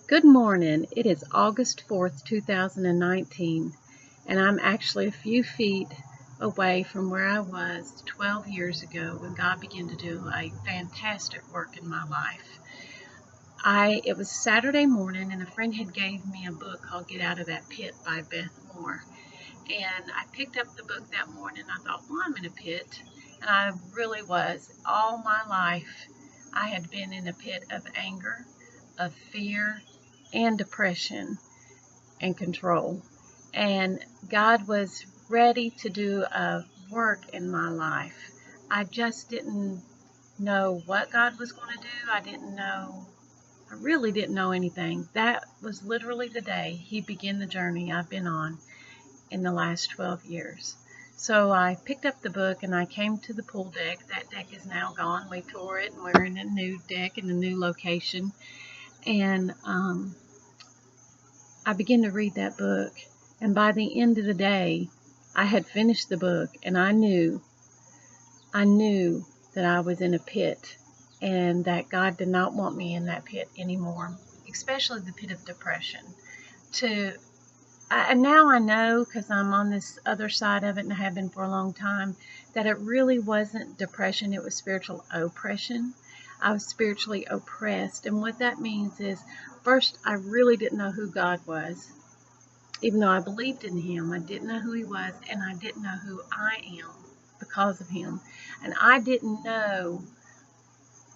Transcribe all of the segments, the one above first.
Good morning. It is August 4th, 2019, and I'm actually a few feet away from where I was 12 years ago when God began to do a fantastic work in my life. It was Saturday morning, and a friend had gave me a book called Get Out of That Pit by Beth Moore. And I picked up the book that morning. I thought, well, I'm in a pit. And I really was. All my life, I had been in a pit of anger, of fear, and depression and control. And God was ready to do a work in my life. I just didn't know what God was going to do. I really didn't know anything. That was literally the day He began the journey I've been on in the last 12 years. So I picked up the book and I came to the pool deck. That deck is now gone. We tore it and we're in a new deck in a new location. And I began to read that book. And by the end of the day, I had finished the book and I knew that I was in a pit and that God did not want me in that pit anymore, especially the pit of depression. And now I know, because I'm on this other side of it and I have been for a long time, that it really wasn't depression, it was spiritual oppression. I was spiritually oppressed. And what that means is, first, I really didn't know who God was. Even though I believed in Him, I didn't know who He was, and I didn't know who I am because of Him. And I didn't know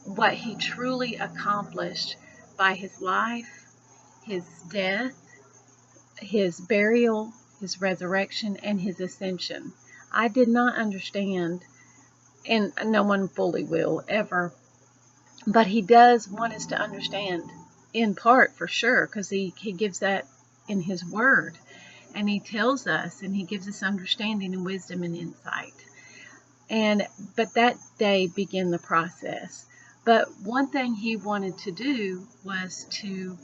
what He truly accomplished by His life, His death, His burial, His resurrection, and His ascension. I did not understand, and no one fully will ever, but He does want us to understand in part for sure, because he gives that in His Word, and He tells us, and He gives us understanding and wisdom and insight. But that day began the process. But one thing He wanted to do was to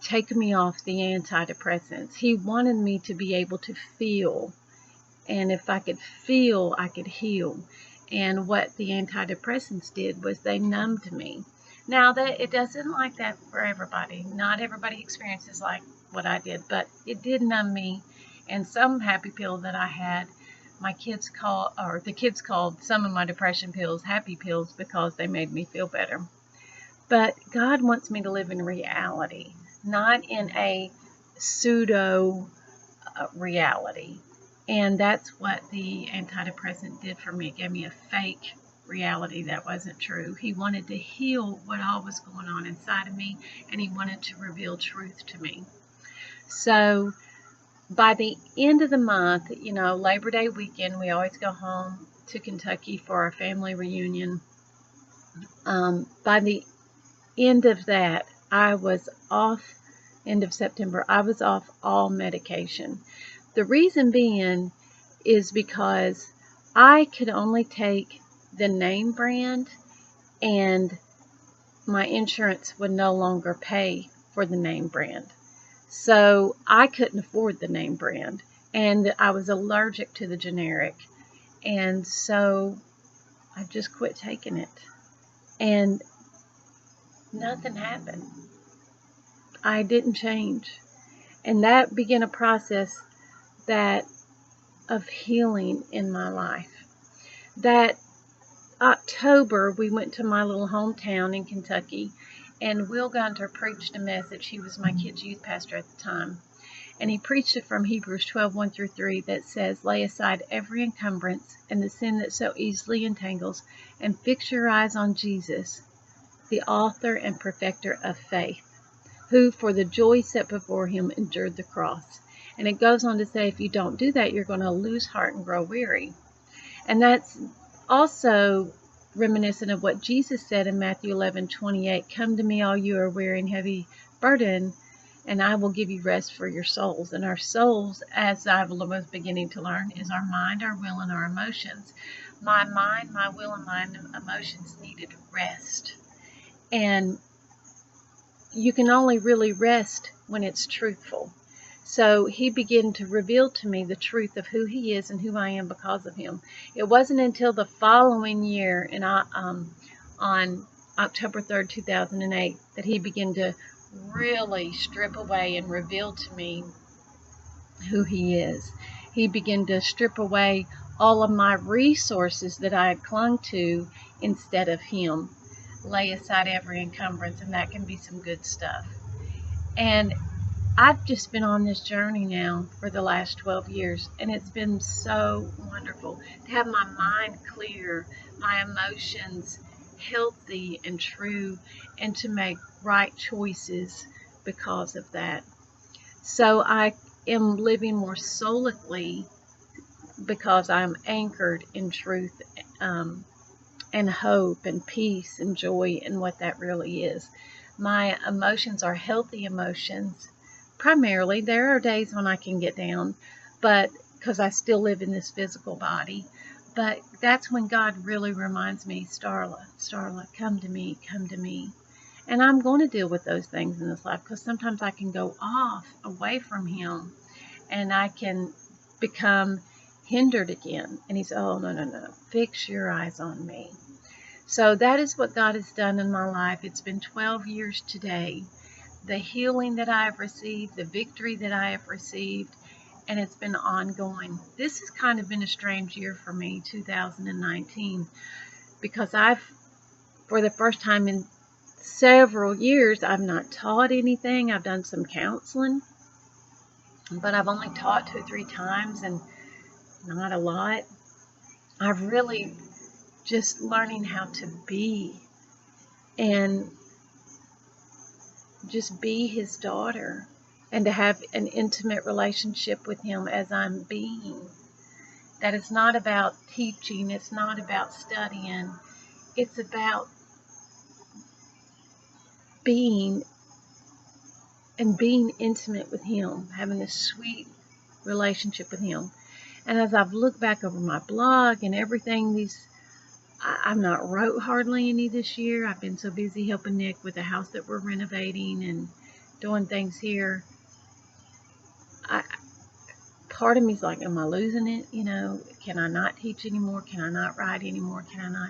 take me off the antidepressants. He wanted me to be able to feel, and if I could feel, I could heal. And what the antidepressants did was they numbed me. Now, that it doesn't like that for everybody. Not everybody experiences like what I did, but it did numb me. And some happy pill that I had, the kids called some of my depression pills happy pills because they made me feel better. But God wants me to live in reality, not in a pseudo reality. And that's what the antidepressant did for me. It gave me a fake reality that wasn't true. He wanted to heal what all was going on inside of me, and He wanted to reveal truth to me. So by the end of the month, Labor Day weekend, we always go home to Kentucky for our family reunion. By the end of that, end of September, I was off all medication. The reason being is because I could only take the name brand, and my insurance would no longer pay for the name brand. So I couldn't afford the name brand, and I was allergic to the generic. And so I just quit taking it. And nothing happened. I didn't change. And that began a process of healing in my life. That October, we went to my little hometown in Kentucky, and Will Gunter preached a message. He was my kids' youth pastor at the time. And he preached it from Hebrews 12:1-3 that says, "Lay aside every encumbrance and the sin that so easily entangles, and fix your eyes on Jesus, the author and perfecter of faith, who for the joy set before Him endured the cross." And it goes on to say, if you don't do that, you're going to lose heart and grow weary. And that's also reminiscent of what Jesus said in Matthew 11:28, "Come to me, all you are weary and heavy burden, and I will give you rest for your souls." And our souls, as I was beginning to learn, is our mind, our will, and our emotions. My mind, my will, and my emotions needed rest. And you can only really rest when it's truthful. So He began to reveal to me the truth of who He is and who I am because of Him. It wasn't until the following year, on October 3rd, 2008, that He began to really strip away and reveal to me who He is. He began to strip away all of my resources that I had clung to instead of Him. Lay aside every encumbrance, and that can be some good stuff. And I've just been on this journey now for the last 12 years, and it's been so wonderful to have my mind clear, my emotions healthy and true, and to make right choices because of that. So I am living more solically because I'm anchored in truth, and hope and peace and joy and what that really is. My emotions are healthy emotions. Primarily, there are days when I can get down, but because I still live in this physical body. But that's when God really reminds me, Starla, Starla, come to me, come to me. And I'm going to deal with those things in this life because sometimes I can go off away from Him and I can become hindered again. And He says, oh, no, no, no, fix your eyes on me. So that is what God has done in my life. It's been 12 years today. The healing that I have received, the victory that I have received, and it's been ongoing. This has kind of been a strange year for me, 2019, because for the first time in several years, I've not taught anything. I've done some counseling, but I've only taught 2 or 3 times and not a lot. I've really just learning how to be and just be His daughter and to have an intimate relationship with Him as I'm being. That it's not about teaching, it's not about studying, it's about being and being intimate with Him, having a sweet relationship with Him. And as I've looked back over my blog and everything, I've not wrote hardly any this year. I've been so busy helping Nick with the house that we're renovating and doing things here. Part of me is like, am I losing it? Can I not teach anymore? Can I not write anymore? Can I not?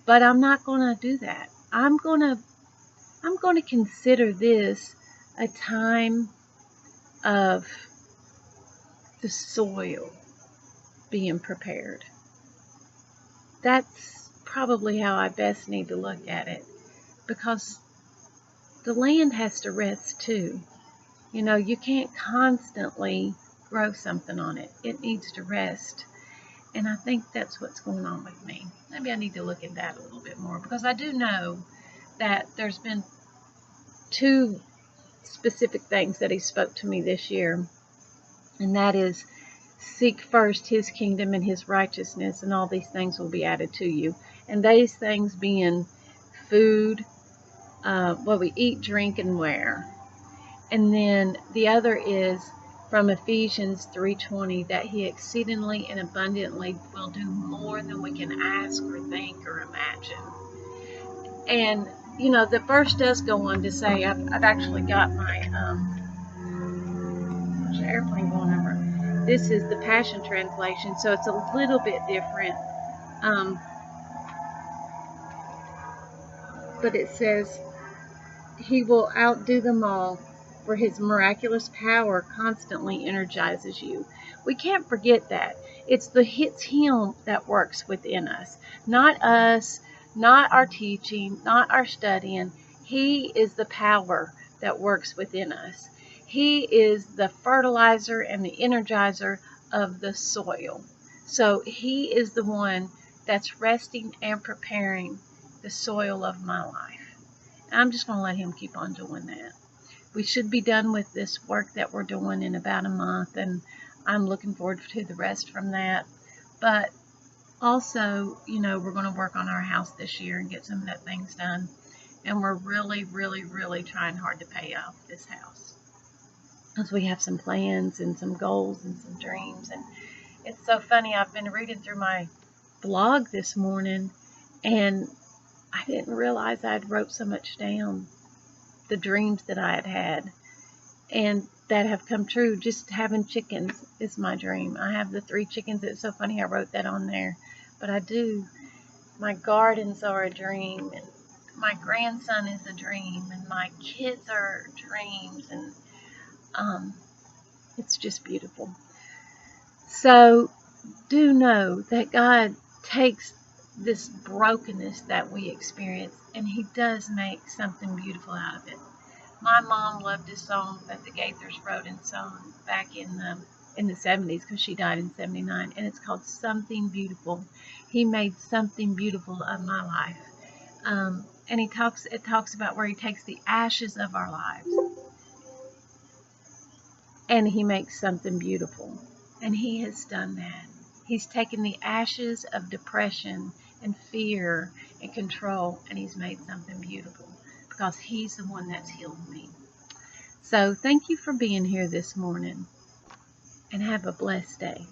But I'm not going to do that. I'm going to consider this a time of the soil being prepared. That's probably how I best need to look at it, because the land has to rest too. You can't constantly grow something on it. It needs to rest. And I think that's what's going on with me. Maybe I need to look at that a little bit more, because I do know that there's been 2 specific things that He spoke to me this year. And that is, seek first His kingdom and His righteousness, and all these things will be added to you. And these things being food, what we eat, drink, and wear. And then the other is from Ephesians 3:20, that He exceedingly and abundantly will do more than we can ask or think or imagine. And, the verse does go on to say, I've actually got my, there's an airplane going over. This is the Passion Translation, so it's a little bit different. But it says, He will outdo them all, for His miraculous power constantly energizes you. We can't forget that. It's Him that works within us, not our teaching, not our studying. He is the power that works within us. He is the fertilizer and the energizer of the soil. So He is the one that's resting and preparing the soil of my life. I'm just going to let Him keep on doing that. We should be done with this work that we're doing in about a month, and I'm looking forward to the rest from that. But also, we're going to work on our house this year and get some of that things done. And we're really, really, really trying hard to pay off this house, because we have some plans and some goals and some dreams. And it's so funny. I've been reading through my blog this morning, and I didn't realize I'd wrote so much down, the dreams that I had had, and that have come true. Just having chickens is my dream. I have the 3 chickens. It's so funny I wrote that on there, but I do. My gardens are a dream, and my grandson is a dream, and my kids are dreams, and um, it's just beautiful. So do know that God takes this brokenness that we experience, and He does make something beautiful out of it. My mom loved a song that the Gaithers wrote and sung back in the 70s, because she died in 79, and it's called Something Beautiful. He made something beautiful of my life. And it talks about where He takes the ashes of our lives and He makes something beautiful. And He has done that. He's taken the ashes of depression and fear and control, and He's made something beautiful, because He's the one that's healed me. So thank you for being here this morning, and have a blessed day.